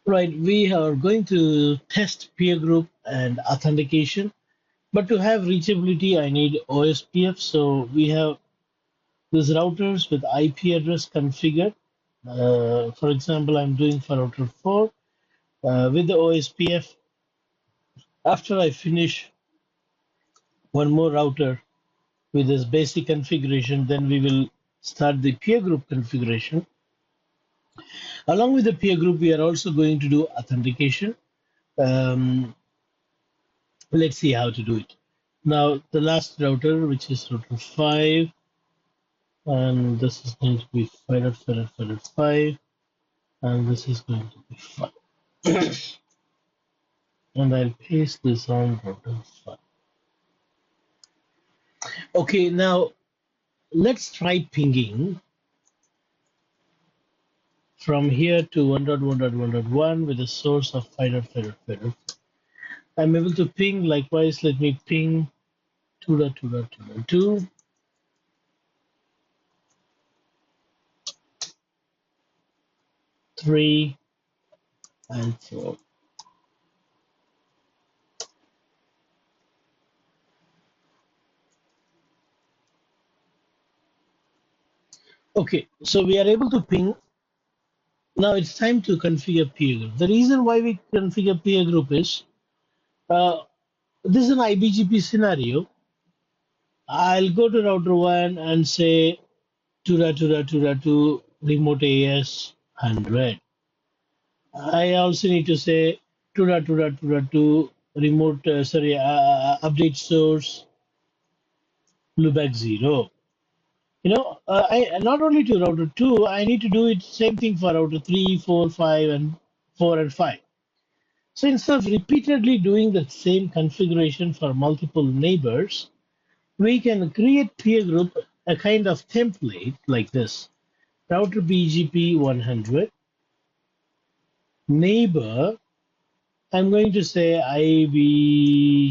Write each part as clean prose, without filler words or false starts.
Right, we are going to test peer group and authentication, but to have reachability, I need OSPF. So we have these routers with IP address configured. For example, I'm doing for router 4 with the OSPF. After I finish one more router with this basic configuration, then we will start the peer group configuration. Along with the peer group, we are also going to do authentication. Um, let's see how to do it. Now, the last router, which is router 5, and this is going to be 5, and this is going to be 5. And I'll paste this on router 5. Okay, now let's try pinging from here to 1.1.1.1 with a source of 5.5.5. I'm able to ping. Likewise, let me ping 2.2.2.2. 3 and 4. Okay, so we are able to ping. Now it's time to configure peer group. The reason why we configure peer group is this is an IBGP scenario. I'll go to router 1 and say 2.2.2.2 remote AS 100. I also need to say 2.2.2.2 remote, update source loopback 0. You know, I not only to router 2, I need to do it same thing for router 3, 4, 5, and 4 and 5. So instead of repeatedly doing the same configuration for multiple neighbors, we can create peer group, a kind of template like this. Router BGP 100, neighbor, I'm going to say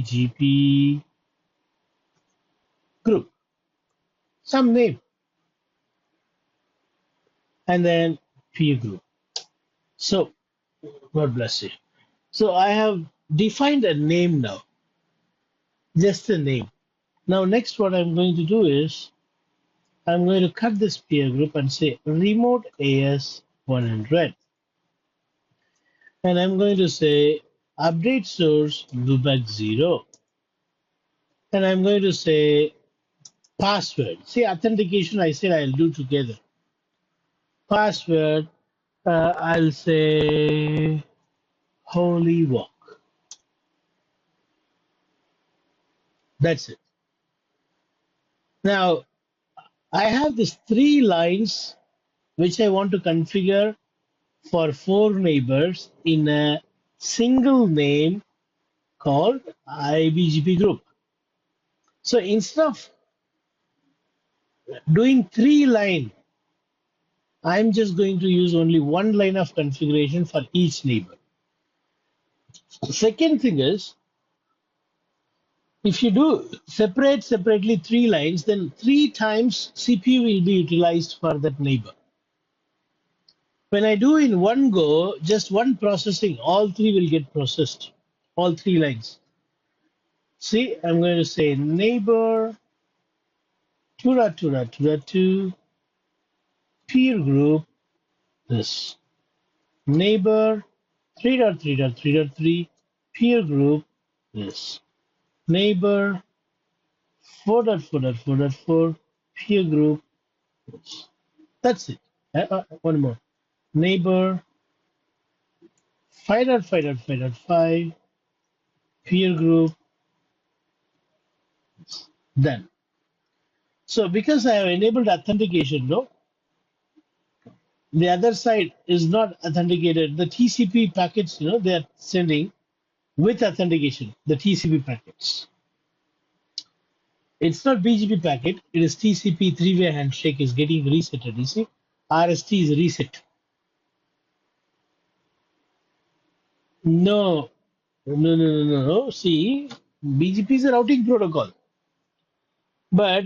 IBGP group, some name, and then peer group. So, God bless you. So I have defined a name now, just a name. Now next what I'm going to do is, I'm going to cut this peer group and say remote AS 100. And I'm going to say update source loopback 0. And I'm going to say password. See, authentication I said I'll do together. Password, I'll say holy walk. That's it. Now, I have these 3 lines which I want to configure for 4 neighbors in a single name called IBGP group. So instead of doing 3 line, I'm just going to use only 1 line of configuration for each neighbor. The second thing is, if you do separately 3 lines, then 3 times CPU will be utilized for that neighbor. When I do in one go, just one processing, all 3 will get processed, all 3 lines. See, I'm going to say neighbor 2.2.2.2 peer group this, neighbor 3.3.3.3 peer group this, neighbor 4.4.4.4 peer group this. That's it. One more, neighbor 5.5.5.5 peer group. Done. So because I have enabled authentication, no, the other side is not authenticated. The TCP packets, you know, they are sending with authentication, the TCP packets. It's not BGP packet, it is TCP 3-way handshake is getting resetted. You see, RST is reset. No. See, BGP is a routing protocol. But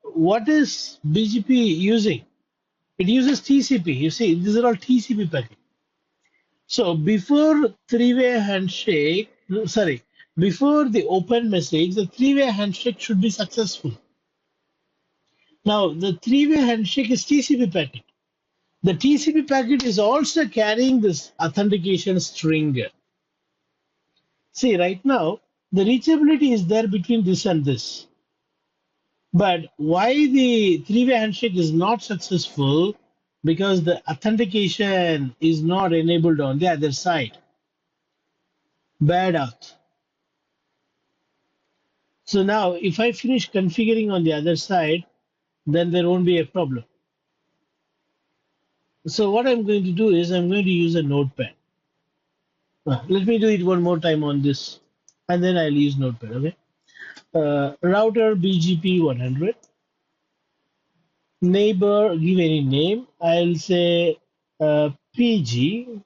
what is BGP using? It uses TCP. You see, these are all TCP packets. So before three-way handshake, sorry, before the open message, the three-way handshake should be successful. Now the three-way handshake is TCP packet. The TCP packet is also carrying this authentication string. See, right now, the reachability is there between this and this. But why the three-way handshake is not successful? Because the authentication is not enabled on the other side. Bad auth. So now, if I finish configuring on the other side, then there won't be a problem. So what I'm going to do is I'm going to use a notepad. Let me do it one more time on this, and then I'll use notepad. Okay. Router BGP 100. Neighbor, give any name. I'll say PG,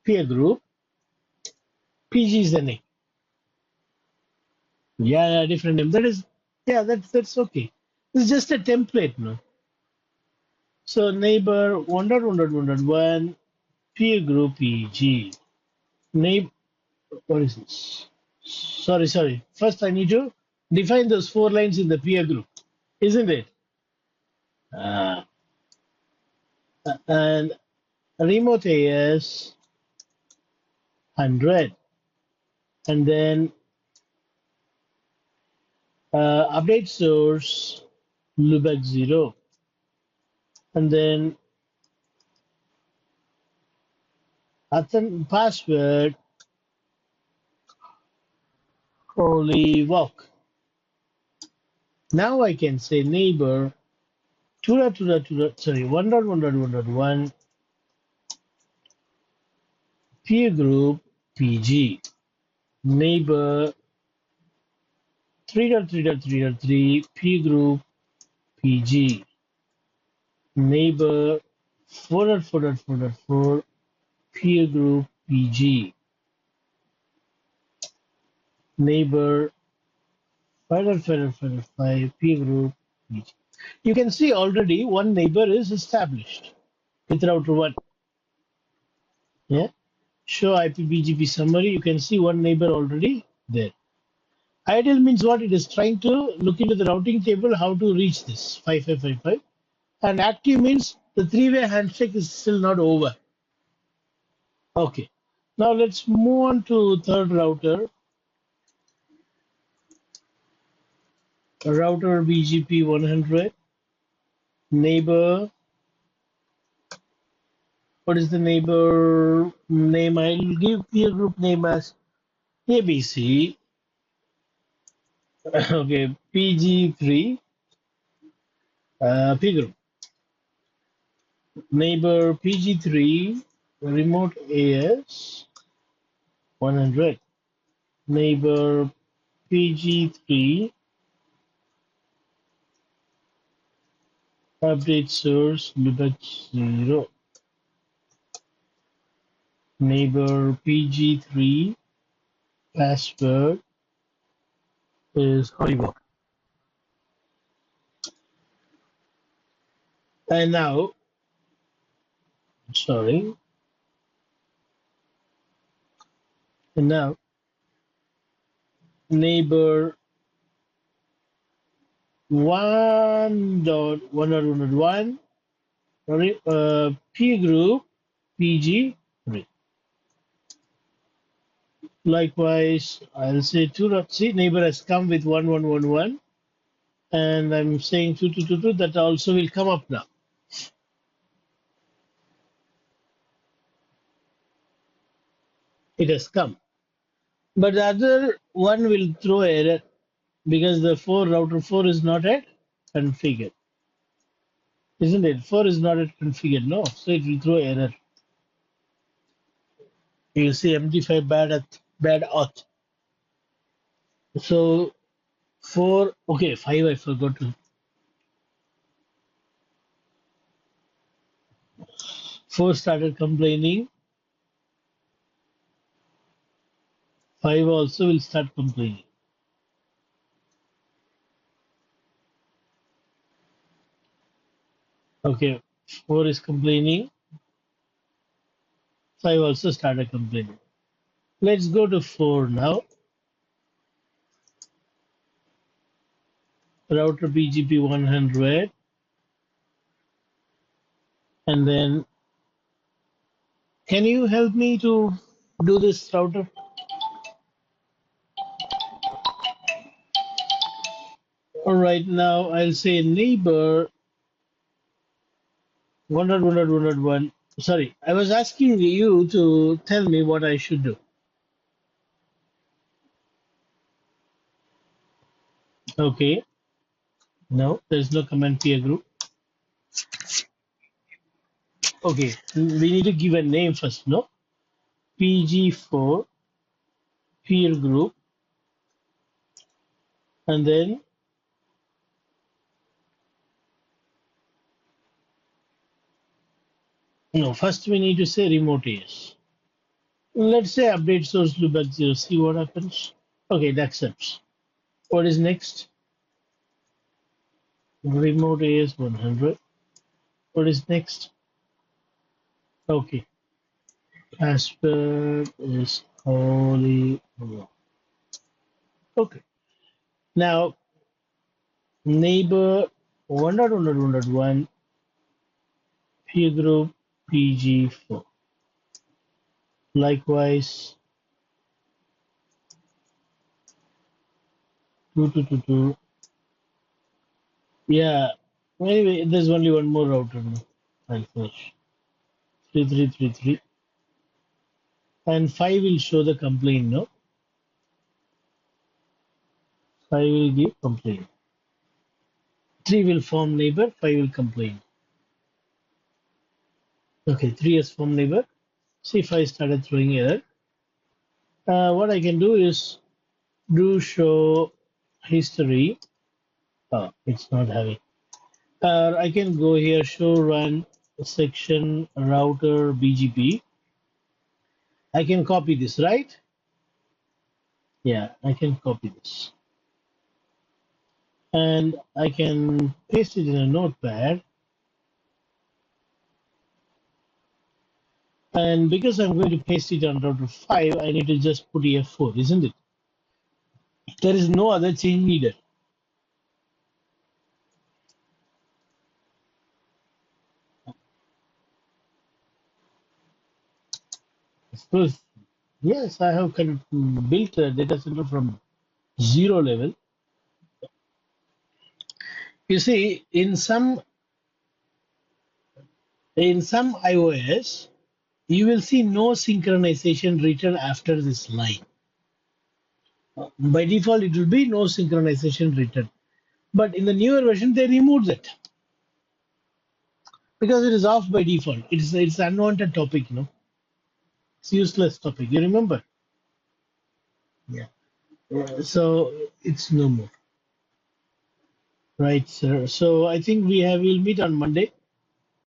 peer group. PG is the name. Yeah, different name. That is, yeah, that's okay. It's just a template, no. So neighbor 1.1.1.1 peer group PG. Neighbor, what is this? Sorry. First, I need to define those 4 lines in the peer group, isn't it? Uh, and remote AS 100, and then update source loopback 0, and then password holy walk. Now I can say neighbor 1.1.1.1 peer group PG neighbor 3.3.3.3 peer group PG neighbor 4.4.4.4 peer group PG neighbor 5.5.5.5 peer group PG. You can see already one neighbor is established with router 1. Yeah. Show IPBGP summary. You can see one neighbor already there. Idle means what? It is trying to look into the routing table how to reach this 5555. And active means the three-way handshake is still not over. Okay. Now let's move on to third router. Router BGP 100. Neighbor. What is the neighbor name? I'll give peer group name as ABC. Okay. PG3. Peer group. Neighbor PG3. Remote AS 100. Neighbor PG3. Update source loopback 0. Neighbor PG3 password is Hollywood. And now, sorry, and now neighbor 1.1.1 P group PG3. Likewise, I'll say 2.c neighbor has come with 1.1.1.1, and I'm saying 2.2.2.2. That also will come up now. It has come, but the other one will throw error because the router 4 is not yet configured, isn't it? 4 is not yet configured, no, so it will throw error. You see MD5 bad auth. So 4, okay, 5 I forgot to. 4 started complaining. 5 also will start complaining. Okay, 4 is complaining. 5 also started complaining. Let's go to 4 now. Router BGP 100. And then, can you help me to do this router? All right, now I'll say neighbor 100, Sorry, I was asking you to tell me what I should do. Okay, no, there's no command peer group. Okay, we need to give a name first, no? PG4 peer group, and then no, first we need to say remote AS. Let's say update source loopback 0. See what happens. Okay, it accepts. What is next? Remote AS 100. What is next? Okay, password is holy. Okay, now neighbor 100, peer group PG4. Likewise, 2222. Yeah. Anyway, there's only one more router now. I'll finish. 3333. And 5 will show the complaint, no? 5 will give complaint. 3 will form neighbor, 5 will complain. Okay, 3 has formed neighbor. See if I started throwing error. What I can do is do show history. Oh, it's not having. I can go here, show run section router BGP. I can copy this, right? Yeah, I can copy this. And I can paste it in a notepad. And because I'm going to paste it on router 5, I need to just put here 4, isn't it? There is no other change needed. So, yes, I have built a data center from 0 level. You see, in some iOS, you will see no synchronization written after this line. By default, it will be no synchronization written. But in the newer version, they removed it because it is off by default. It's unwanted topic, you know. It's useless topic. You remember? Yeah. So it's no more. Right, sir. So I think we'll meet on Monday.